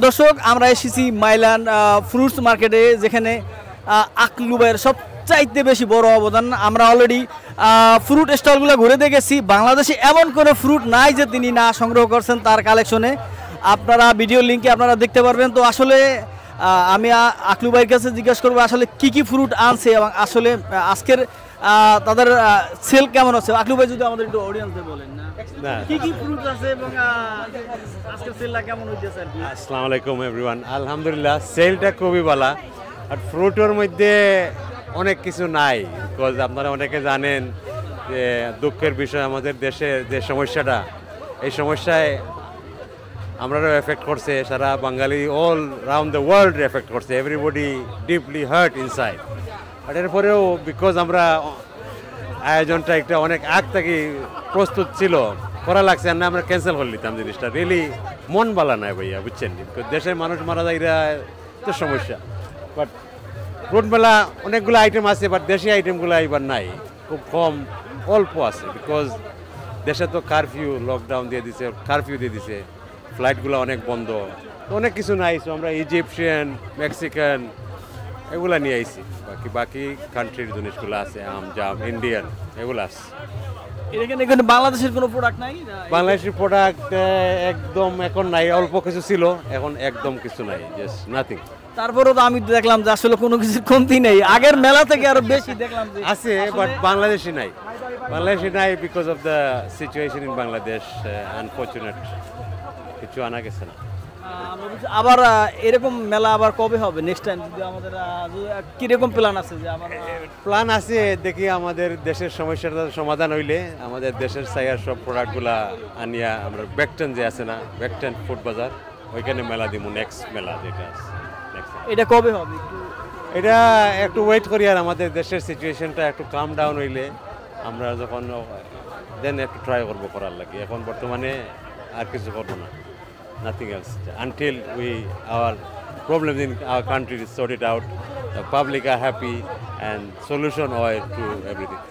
দর্শক আমরা এসেছি মাইলান ফ্রুটস মার্কেটে যেখানে আকলু ভাইয়ের সবচাইতে বেশি বড় অবদান। আমরা অলরেডি ফ্রুট স্টলগুলো ঘুরে দেখেছি। বাংলাদেশে এমন কোনো ফ্রুট নাই যে তিনি না সংগ্রহ করছেন তার কালেকশনে। আপনারা ভিডিও লিঙ্কে আপনারা দেখতে পারবেন। তো আসলে আমি আকলু ভাইয়ের কাছে জিজ্ঞেস করবো আসলে কি কি ফ্রুট আনছে এবং আসলে আজকের তাদের সেল কেমন আছে। আকলু ভাই যদি আমাদের একটু অডিয়েন্সে বলেন না কি কি ফ্রুট আছে এবং আজকের সেলটা কেমন হচ্ছে। আসসালামু আলাইকুম এভরিওয়ান। আলহামদুলিল্লাহ সেলটা খুবই ভালো। আর ফ্রুটের মধ্যে অনেক কিছু নাই, বিকজ আপনারা অনেকে জানেন যে দুঃখের বিষয় আমাদের দেশের যে সমস্যাটা, এই সমস্যায় আমরাও এফেক্ট করছে, সারা Bengali all round the world effect করছে। Everybody deeply hurt inside. But এরপরেও বিকজ আমরা আয়োজনটা একটা অনেক আগ থেকে প্রস্তুত ছিল, করা লাগছে না, আমরা ক্যান্সেল করে নিতাম জিনিসটা। রিয়েলি মন ভালো নাই ভাইয়া, বুঝছেন? দেশের মানুষ মারা যায়, এরা তো সমস্যা। বাট ফ্রুট মেলা অনেকগুলো আইটেম আছে, বাট দেশি আইটেমগুলো এবার নাই, খুব কম, অল্প আছে। বিকজ দেশে তো কারফিউ, লকডাউন দিয়ে দিছে, কারফিউ দিয়ে দিছে, ফ্লাইটগুলো অনেক বন্ধ, অনেক কিছু নাই। সো আমরা ইজিপশিয়ান, মেক্সিকান এগুলা নিয়ে আইছি। বাকি কান্ট্রির জিনিসগুলো আছে, আম জাম ইন্ডিয়ান এগুলো আছে। এখানে বাংলাদেশের কোনো প্রোডাক্ট নাই? বাংলাদেশের প্রোডাক্ট একদম এখন নাই, অল্প কিছু ছিল, এখন একদম কিছু নাই, জাস্ট নাথিং। তারপরেও তো আমি দেখলাম যে আসলে কোনো কিছুর কমতি নেই, আগের মেলা থেকে আরো বেশি দেখলাম যে আছে, বাট বাংলাদেশি নাই। বাংলাদেশি নাই because of the situation in Bangladesh. Unfortunate কিছু আনা গেছে না। আবার এরকম মেলা আবার কবে হবে নেক্সট টাইম? যদি আমাদের কিরকম প্ল্যান আছে? যে আমার প্ল্যান আছে, দেখি আমাদের দেশের সমস্যাটা সমাধান হইলে আমাদের দেশের সাইয়ার সব প্রোডাক্টগুলা আনিয়া আমরা বেকটেন যে আছে না, বেকটেন ফুড বাজার, ওইখানে মেলা দিব। নেক্সট মেলা যেটা আছে, এটা কবে হবে? এটা একটু ওয়েট করি। আর আমাদের দেশের সিচুয়েশনটা একটু কাম ডাউন হইলে আমরা যখন দেন একটু ট্রাই করবো করার লাগে। এখন বর্তমানে আর কিছু করবো না, nothing else until our problems in our country is sorted out, the public are happy and solution to everything.